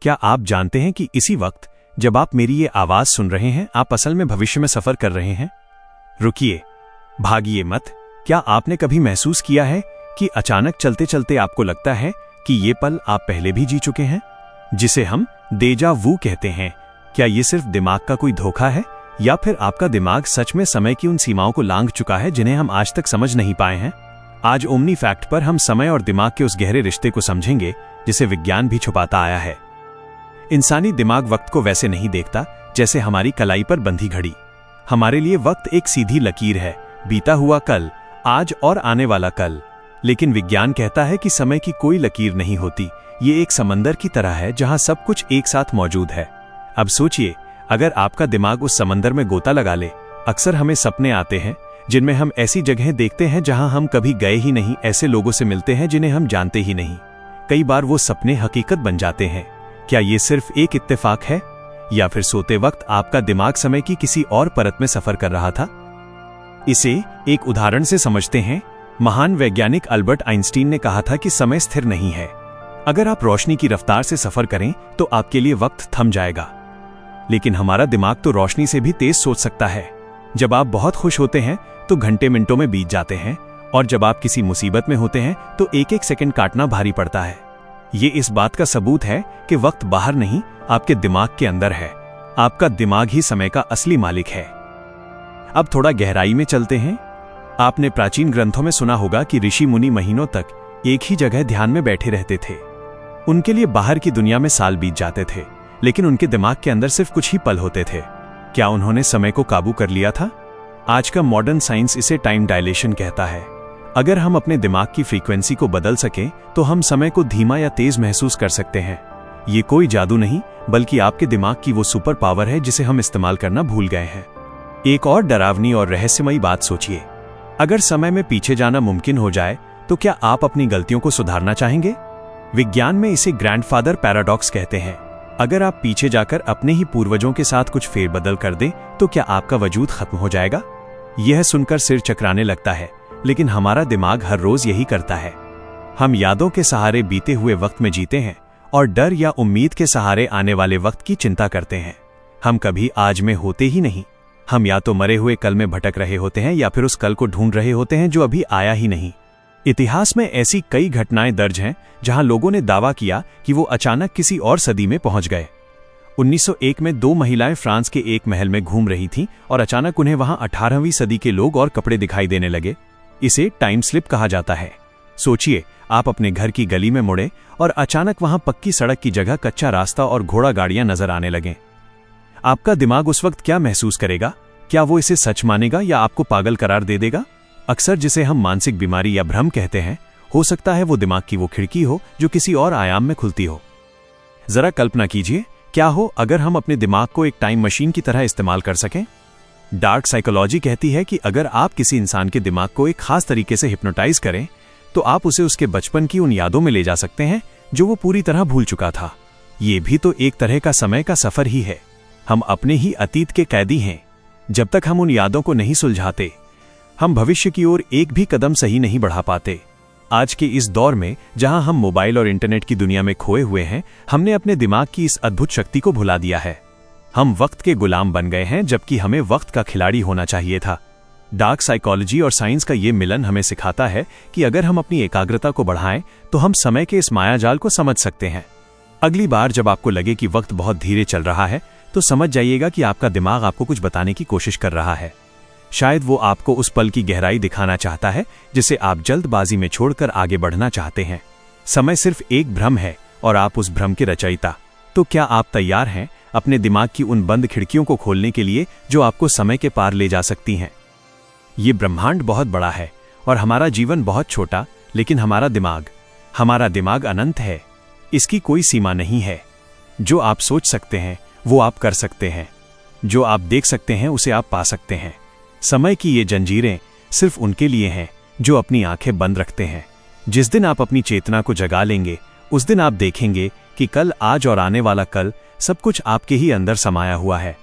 क्या आप जानते हैं कि इसी वक्त जब आप मेरी ये आवाज सुन रहे हैं, आप असल में भविष्य में सफर कर रहे हैं? रुकिए, भागिए मत। क्या आपने कभी महसूस किया है कि अचानक चलते चलते आपको लगता है कि ये पल आप पहले भी जी चुके हैं, जिसे हम डेजा वू कहते हैं? क्या ये सिर्फ दिमाग का कोई धोखा है, या फिर आपका दिमाग सच में समय की उन सीमाओं को लांघ चुका है जिन्हें हम आज तक समझ नहीं पाए हैं? आज ओमनी फैक्ट पर हम समय और दिमाग के उस गहरे रिश्ते को समझेंगे जिसे विज्ञान भी छुपाता आया है। इंसानी दिमाग वक्त को वैसे नहीं देखता जैसे हमारी कलाई पर बंधी घड़ी। हमारे लिए वक्त एक सीधी लकीर है, बीता हुआ कल, आज और आने वाला कल। लेकिन विज्ञान कहता है कि समय की कोई लकीर नहीं होती, ये एक समंदर की तरह है जहां सब कुछ एक साथ मौजूद है। अब सोचिए, अगर आपका दिमाग उस समंदर में गोता लगा ले। अक्सर हमें सपने आते हैं जिनमें हम ऐसी जगहें देखते हैं जहां हम कभी गए ही नहीं, ऐसे लोगों से मिलते हैं जिन्हें हम जानते ही नहीं। कई बार वो सपने हकीकत बन जाते हैं। क्या ये सिर्फ एक इत्तेफाक है, या फिर सोते वक्त आपका दिमाग समय की किसी और परत में सफर कर रहा था? इसे एक उदाहरण से समझते हैं। महान वैज्ञानिक अल्बर्ट आइंस्टीन ने कहा था कि समय स्थिर नहीं है। अगर आप रोशनी की रफ्तार से सफर करें तो आपके लिए वक्त थम जाएगा। लेकिन हमारा दिमाग तो रोशनी से भी तेज सोच सकता है। जब आप बहुत खुश होते हैं तो घंटे मिनटों में बीत जाते हैं, और जब आप किसी मुसीबत में होते हैं तो एक एक सेकंड काटना भारी पड़ता है। ये इस बात का सबूत है कि वक्त बाहर नहीं, आपके दिमाग के अंदर है। आपका दिमाग ही समय का असली मालिक है। अब थोड़ा गहराई में चलते हैं। आपने प्राचीन ग्रंथों में सुना होगा कि ऋषि मुनि महीनों तक एक ही जगह ध्यान में बैठे रहते थे। उनके लिए बाहर की दुनिया में साल बीत जाते थे, लेकिन उनके दिमाग के अंदर सिर्फ कुछ ही पल होते थे। क्या उन्होंने समय को काबू कर लिया था? आज का मॉडर्न साइंस इसे टाइम डायलेशन कहता है। अगर हम अपने दिमाग की फ्रीक्वेंसी को बदल सकें तो हम समय को धीमा या तेज महसूस कर सकते हैं। ये कोई जादू नहीं, बल्कि आपके दिमाग की वो सुपर पावर है जिसे हम इस्तेमाल करना भूल गए हैं। एक और डरावनी और रहस्यमयी बात सोचिए। अगर समय में पीछे जाना मुमकिन हो जाए तो क्या आप अपनी गलतियों को सुधारना चाहेंगे? विज्ञान में इसे ग्रैंडफादर पैराडॉक्स कहते हैं। अगर आप पीछे जाकर अपने ही पूर्वजों के साथ कुछ फेरबदल कर दें तो क्या आपका वजूद खत्म हो जाएगा? यह सुनकर सिर चकराने लगता है, लेकिन हमारा दिमाग हर रोज यही करता है। हम यादों के सहारे बीते हुए वक्त में जीते हैं और डर या उम्मीद के सहारे आने वाले वक्त की चिंता करते हैं। हम कभी आज में होते ही नहीं। हम या तो मरे हुए कल में भटक रहे होते हैं या फिर उस कल को ढूंढ रहे होते हैं जो अभी आया ही नहीं। इतिहास में ऐसी कई घटनाएं दर्ज हैं जहां लोगों ने दावा किया कि वो अचानक किसी और सदी में पहुंच गए। 1901 में 2 महिलाएं फ्रांस के एक महल में घूम रही थीं और अचानक उन्हें वहां 18वीं सदी के लोग और कपड़े दिखाई देने लगे। इसे टाइम स्लिप कहा जाता है। सोचिए, आप अपने घर की गली में मुड़े और अचानक वहां पक्की सड़क की जगह कच्चा रास्ता और घोड़ा गाड़ियां नजर आने लगें। आपका दिमाग उस वक्त क्या महसूस करेगा? क्या वो इसे सच मानेगा या आपको पागल करार दे देगा? अक्सर जिसे हम मानसिक बीमारी या भ्रम कहते हैं, हो सकता है वो दिमाग की वो खिड़की हो जो किसी और आयाम में खुलती हो। जरा कल्पना कीजिए, क्या हो अगर हम अपने दिमाग को एक टाइम मशीन की तरह इस्तेमाल कर सकें? डार्क साइकोलॉजी कहती है कि अगर आप किसी इंसान के दिमाग को एक खास तरीके से हिप्नोटाइज करें तो आप उसे उसके बचपन की उन यादों में ले जा सकते हैं जो वो पूरी तरह भूल चुका था। ये भी तो एक तरह का समय का सफर ही है। हम अपने ही अतीत के कैदी हैं। जब तक हम उन यादों को नहीं सुलझाते, हम भविष्य की ओर एक भी कदम सही नहीं बढ़ा पाते। आज के इस दौर में जहां हम मोबाइल और इंटरनेट की दुनिया में खोए हुए हैं, हमने अपने दिमाग की इस अद्भुत शक्ति को भुला दिया है। हम वक्त के गुलाम बन गए हैं, जबकि हमें वक्त का खिलाड़ी होना चाहिए था। डार्क साइकोलॉजी और साइंस का ये मिलन हमें सिखाता है कि अगर हम अपनी एकाग्रता को बढ़ाएं तो हम समय के इस मायाजाल को समझ सकते हैं। अगली बार जब आपको लगे कि वक्त बहुत धीरे चल रहा है तो समझ जाइएगा कि आपका दिमाग आपको कुछ बताने की कोशिश कर रहा है। शायद वो आपको उस पल की गहराई दिखाना चाहता है जिसे आप जल्दबाजी में छोड़कर आगे बढ़ना चाहते हैं। समय सिर्फ एक भ्रम है और आप उस भ्रम के रचयिता। तो क्या आप तैयार हैं अपने दिमाग की उन बंद खिड़कियों को खोलने के लिए जो आपको समय के पार ले जा सकती हैं? ये ब्रह्मांड बहुत बड़ा है और हमारा जीवन बहुत छोटा, लेकिन हमारा दिमाग अनंत है। इसकी कोई सीमा नहीं है। जो आप सोच सकते हैं वो आप कर सकते हैं। जो आप देख सकते हैं उसे आप पा सकते हैं। समय की ये जंजीरें सिर्फ उनके लिए हैं जो अपनी आंखें बंद रखते हैं। जिस दिन आप अपनी चेतना को जगा लेंगे, उस दिन आप देखेंगे कि कल, आज और आने वाला कल सब कुछ आपके ही अंदर समाया हुआ है।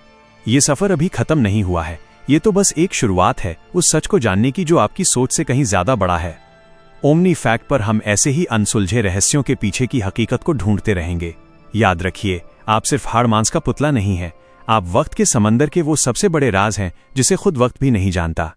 ये सफर अभी खत्म नहीं हुआ है। ये तो बस एक शुरुआत है उस सच को जानने की जो आपकी सोच से कहीं ज्यादा बड़ा है। ओमनी फैक्ट पर हम ऐसे ही अनसुलझे रहस्यों के पीछे की हकीकत को ढूंढते रहेंगे। याद रखिए, आप सिर्फ हाड़ मांस का पुतला नहीं है, आप वक्त के समंदर के वो सबसे बड़े राज हैं जिसे खुद वक्त भी नहीं जानता।